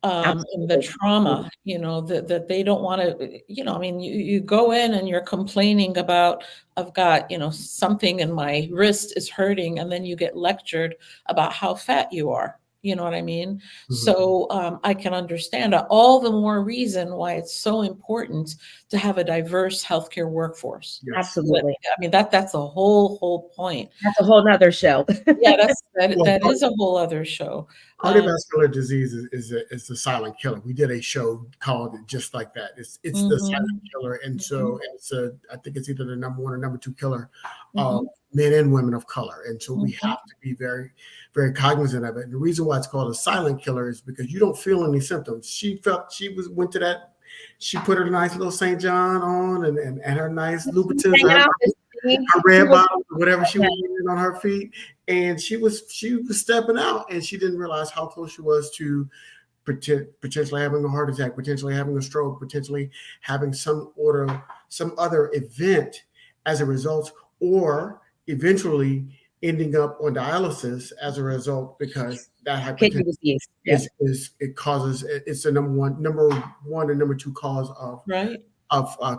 And the trauma, that they don't want to, you go in and you're complaining about, I've got, something in my wrist is hurting. And then you get lectured about how fat you are. You know what I mean? Mm-hmm. So I can understand all the more reason why it's so important to have a diverse healthcare workforce. Yes. Absolutely. That's a whole point. That's a whole nother show. Yeah, that is a whole other show. Cardiovascular disease is the silent killer. We did a show called it just like that. It's the silent killer, and so I think it's either the number 1 or number 2 killer of men and women of color, and so we have to be very, very cognizant of it. And the reason why it's called a silent killer is because you don't feel any symptoms. She went to that. She put her nice little St. John on and her nice Louboutins, her red bottoms, whatever she was wearing on her feet, and she was stepping out, and she didn't realize how close she was to potentially having a heart attack, potentially having a stroke, potentially having some other event as a result, or eventually ending up on dialysis as a result, because that hypertension it's the number one and number 2 cause of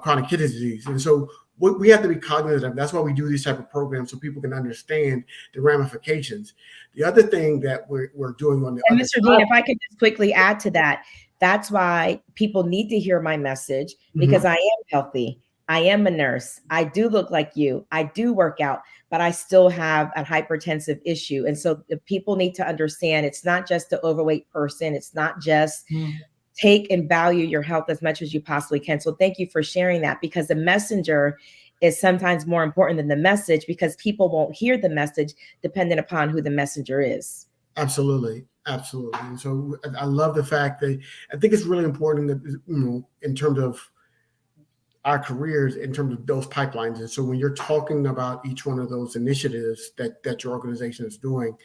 chronic kidney disease. And so we have to be cognizant of. That's why we do these type of programs, so people can understand the ramifications. The other thing that we're doing on the and Mr. Dean, if I could just quickly add to that, that's why people need to hear my message, because I am healthy. I am a nurse. I do look like you. I do work out, but I still have a hypertensive issue. And so the people need to understand it's not just the overweight person. It's not just take and value your health as much as you possibly can. So thank you for sharing that, because the messenger is sometimes more important than the message, because people won't hear the message depending upon who the messenger is. Absolutely. Absolutely. And so I love the fact that I think it's really important that, in terms of our careers, in terms of those pipelines. And so when you're talking about each one of those initiatives that your organization is doing,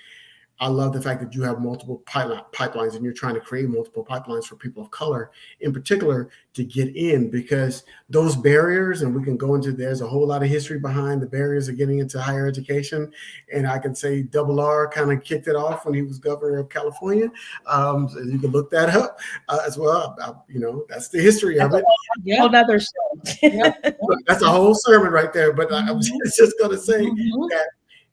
I love the fact that you have multiple pipelines and you're trying to create multiple pipelines for people of color in particular to get in, because those barriers, and we can go into, there's a whole lot of history behind the barriers of getting into higher education. And I can say Double R kind of kicked it off when he was governor of California. So you can look that up as well. That's the history of it. Yeah. Another show. Yep. That's a whole sermon right there. But I'm just going to say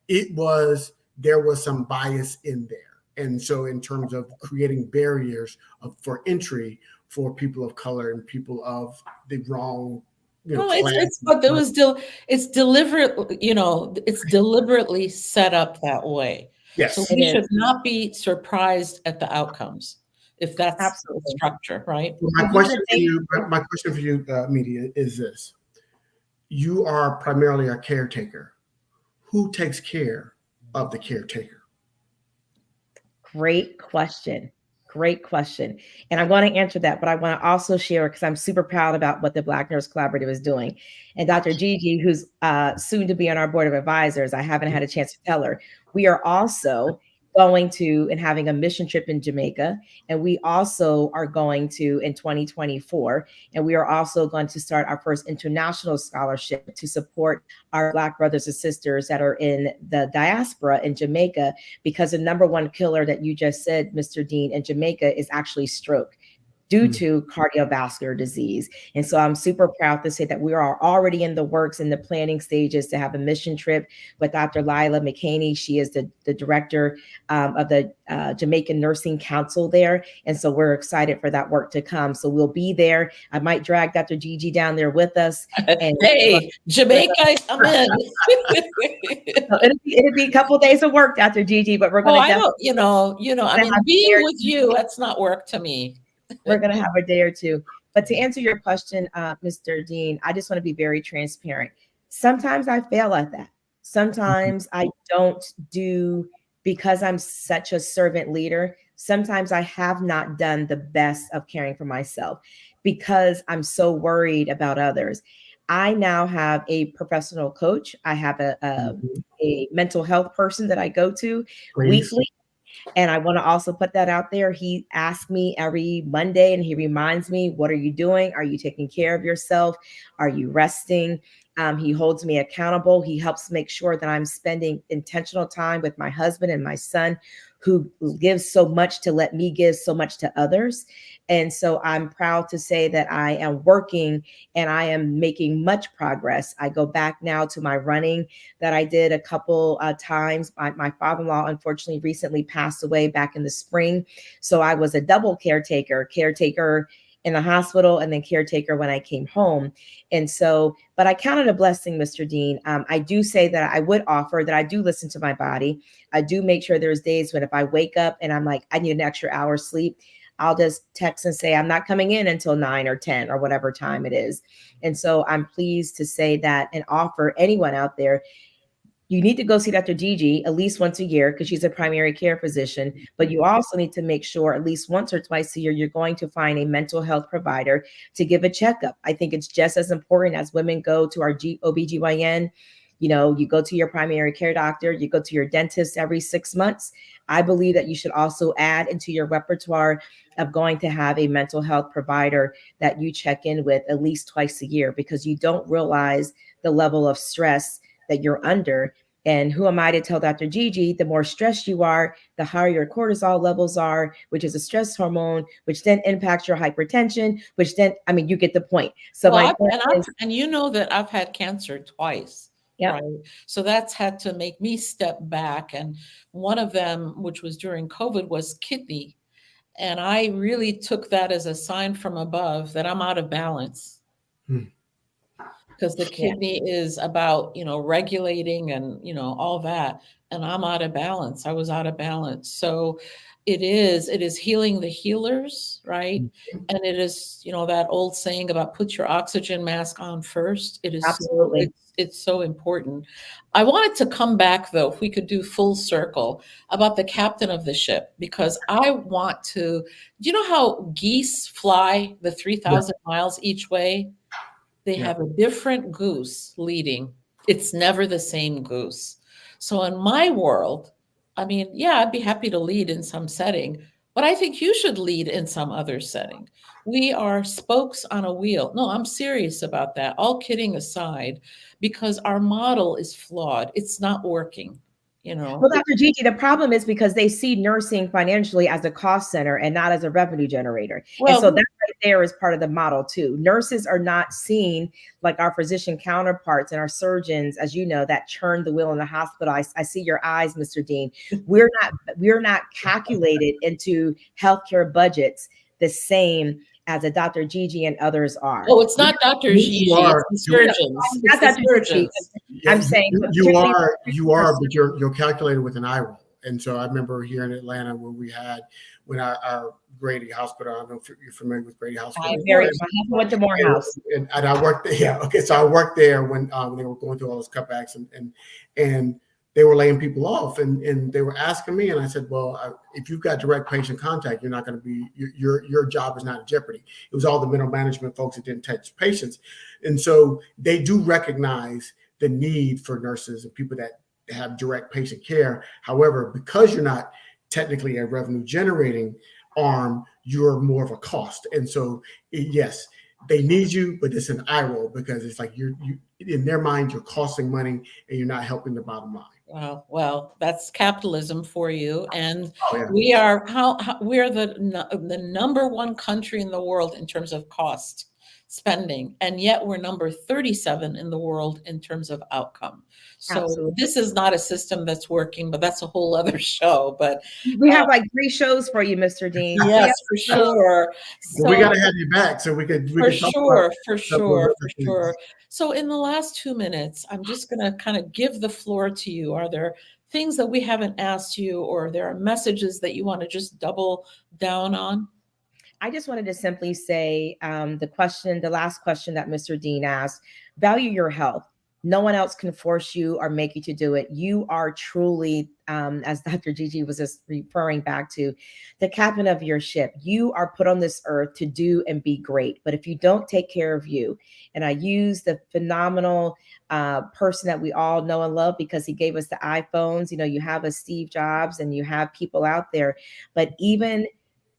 that there was some bias in there. And so in terms of creating barriers for entry for people of color and people of the wrong, it's deliberately set up that way. Yes. So we should not be surprised at the outcomes if that's absolutely the structure, right? My question for you, media, is this. You are primarily a caretaker. Who takes care of the caretaker? Great question. Great question. And I'm going to answer that, but I want to also share, because I'm super proud about what the Black Nurse Collaborative is doing. And Dr. Gigi, who's soon to be on our board of advisors, I haven't had a chance to tell her, we are also going to and having a mission trip in Jamaica. And we also are going to in 2024. And we are also going to start our first international scholarship to support our Black brothers and sisters that are in the diaspora in Jamaica, because the number one killer that you just said, Mr. Dean, in Jamaica is actually stroke due to cardiovascular disease. And so I'm super proud to say that we are already in the works, in the planning stages, to have a mission trip with Dr. Lila McCaney. She is the director of the Jamaican Nursing Council there. And so we're excited for that work to come. So we'll be there. I might drag Dr. Gigi down there with us. And hey, Jamaica, come in. It'll be a couple of days of work, Dr. Gigi, but we're going to being with you, that's not work to me. We're going to have a day or two. But to answer your question, Mr. Dean, I just want to be very transparent. Sometimes I fail at that. Sometimes I don't do, because I'm such a servant leader. Sometimes I have not done the best of caring for myself because I'm so worried about others. I now have a professional coach. I have a mental health person that I go to weekly. And I want to also put that out there. He asks me every Monday and he reminds me, what are you doing? Are you taking care of yourself? Are you resting? He holds me accountable. He helps make sure that I'm spending intentional time with my husband and my son, who gives so much to let me give so much to others. And so I'm proud to say that I am working and I am making much progress. I go back now to my running that I did a couple times. My father-in-law, unfortunately, recently passed away back in the spring. So I was a double caretaker in the hospital and then caretaker when I came home. And so, but I count it a blessing, Mr. Dean. I do say that I would offer that I do listen to my body. I do make sure there's days when if I wake up and I'm like, I need an extra hour's sleep, I'll just text and say, I'm not coming in until 9 or 10 or whatever time it is. And so I'm pleased to say that and offer anyone out there, you need to go see Dr. Gigi at least once a year because she's a primary care physician, but you also need to make sure at least once or twice a year, you're going to find a mental health provider to give a checkup. I think it's just as important as women go to our OBGYN. You know, you go to your primary care doctor, you go to your dentist every 6 months. I believe that you should also add into your repertoire of going to have a mental health provider that you check in with at least twice a year, because you don't realize the level of stress that you're under. And who am I to tell Dr. Gigi, the more stressed you are, the higher your cortisol levels are, which is a stress hormone, which then impacts your hypertension, which then, I mean, you get the point. So and you know that I've had cancer twice. Yep. Right. So that's had to make me step back. And one of them, which was during COVID, was kidney. And I really took that as a sign from above that I'm out of balance. Because the kidney is about, regulating and, all that. And I'm out of balance. I was out of balance. So It is healing the healers, right? And it is, that old saying about put your oxygen mask on first. It is Absolutely. it's so important. I wanted to come back though, if we could do full circle about the captain of the ship, because I want to, do you know how geese fly the 3,000 miles each way? They Yeah. have a different goose leading. It's never the same goose. So in my world, I mean, yeah, I'd be happy to lead in some setting, but I think you should lead in some other setting. We are spokes on a wheel. No, I'm serious about that. All kidding aside, because our model is flawed. It's not working, you know. Well, Dr. Gigi, the problem is because they see nursing financially as a cost center and not as a revenue generator. And so Well, that right there is part of the model too. Nurses are not seen like our physician counterparts and our surgeons, as you know, that churn the wheel in the hospital. I see your eyes, Mr. Dean. We're not calculated into healthcare budgets the same as a Dr. Gigi and others are. oh, it's not Dr. You Gigi, are. it's the surgeons. It's Not the Dr. Gigi. surgeons. Yeah, I'm saying, you are, but you're calculated with an eye roll. And so I remember here in Atlanta when our Grady Hospital, I don't know if you're familiar with Grady Hospital. I went to Morehouse. And I worked there. Yeah. Okay. So I worked there when they were going through all those cutbacks and they were laying people off and they were asking me. And I said, well, if you've got direct patient contact, you're not going to be, your job is not in jeopardy. It was all the middle management folks that didn't touch patients. And so they do recognize the need for nurses and people that have direct patient care. However, because you're not technically a revenue generating arm, you're more of a cost. And so, yes, they need you, but it's an eye roll because it's like you in their mind, you're costing money and you're not helping the bottom line. Well, that's capitalism for you, and yeah. we are we're the number one country in the world in terms of cost spending, and yet we're number 37 in the world in terms of outcome. So Absolutely. this is not a system that's working, but that's a whole other show. But we have like 3 shows for you, Mr. Dean. yes, for sure. So we got to have you back so we could for sure. So in the last 2 minutes, I'm just going to kind of give the floor to you. Are there things that we haven't asked you, or there are messages that you want to just double down on? I just wanted to simply say the last question that Mr. Dean asked, value your health. No one else can force you or make you to do it. You are truly, as Dr. Gigi was just referring back to, the captain of your ship. You are put on this earth to do and be great. But if you don't take care of you, and I use the phenomenal person that we all know and love because he gave us the iPhones. You know, you have a Steve Jobs and you have people out there, but even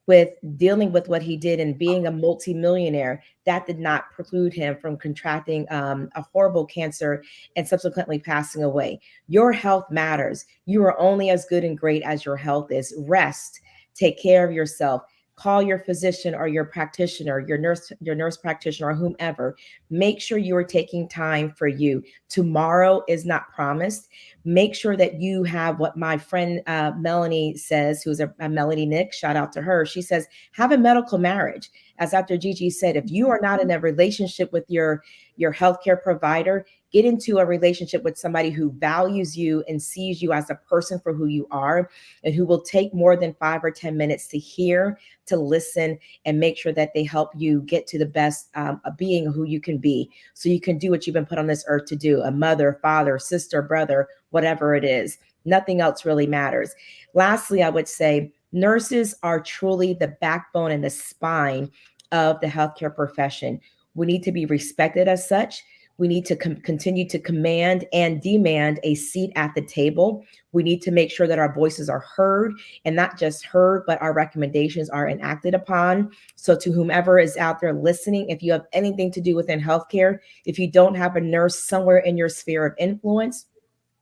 with dealing with what he did and being a multimillionaire, that did not preclude him from contracting a horrible cancer and subsequently passing away. Your health matters. You are only as good and great as your health is. Rest, take care of yourself. Call your physician or your practitioner, your nurse practitioner, or whomever. Make sure you are taking time for you. Tomorrow is not promised. Make sure that you have what my friend Melanie says, who's a Melanie Nick, shout out to her. She says, have a medical marriage. As Dr. Gigi said, if you are not in a relationship with your healthcare provider, get into a relationship with somebody who values you and sees you as a person for who you are, and who will take more than 5 or 10 minutes to hear, to listen, and make sure that they help you get to the best of being who you can be, so you can do what you've been put on this earth to do: a mother, father, sister, brother, whatever it is. Nothing else really matters. Lastly, I would say nurses are truly the backbone and the spine of the healthcare profession. We need to be respected as such. We need to continue to command and demand a seat at the table. We need to make sure that our voices are heard, and not just heard, but our recommendations are enacted upon. So to whomever is out there listening, if you have anything to do within healthcare, if you don't have a nurse somewhere in your sphere of influence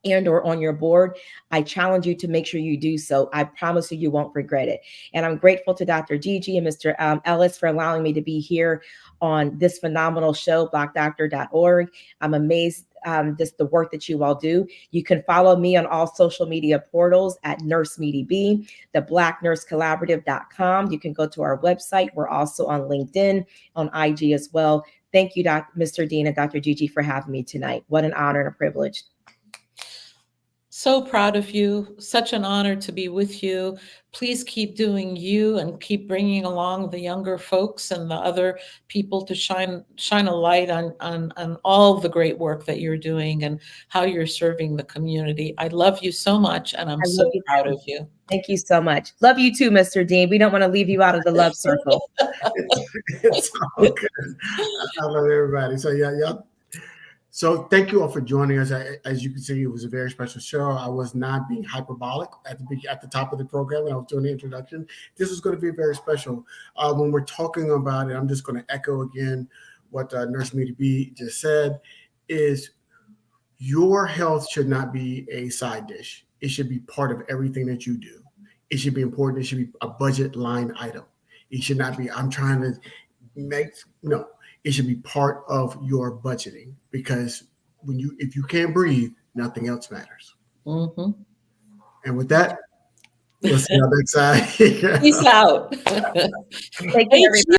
and or on your board, I challenge you to make sure you do so. I promise you, you won't regret it. And I'm grateful to Dr. Gigi and Mr. Ellis for allowing me to be here on this phenomenal show, blackdoctor.org. I'm amazed just the work that you all do. You can follow me on all social media portals at NurseMediB, the blacknursecollaborative.com. You can go to our website. We're also on LinkedIn, on IG as well. Thank you, Mr. Dean and Dr. Gigi, for having me tonight. What an honor and a privilege. So proud of you. Such an honor to be with you. Please keep doing you and keep bringing along the younger folks and the other people to shine a light on all the great work that you're doing and how you're serving the community. I love you so much, and I'm I so love you proud too. of you. Thank you so much. Love you too, Mr. Dean. We don't want to leave you out of the love circle. It's all good. I love everybody. So yeah. So thank you all for joining us. As you can see, it was a very special show. I was not being hyperbolic at the top of the program when I was doing the introduction. This is going to be very special. When we're talking about it, I'm just going to echo again what Nurse Media B just said, is your health should not be a side dish. It should be part of everything that you do. It should be important. It should be a budget line item. It should not be, I'm trying to no, it should be part of your budgeting, because if you can't breathe, nothing else matters. Mm-hmm. And with that, we'll see you on the next side. Peace out. Thank you, everybody.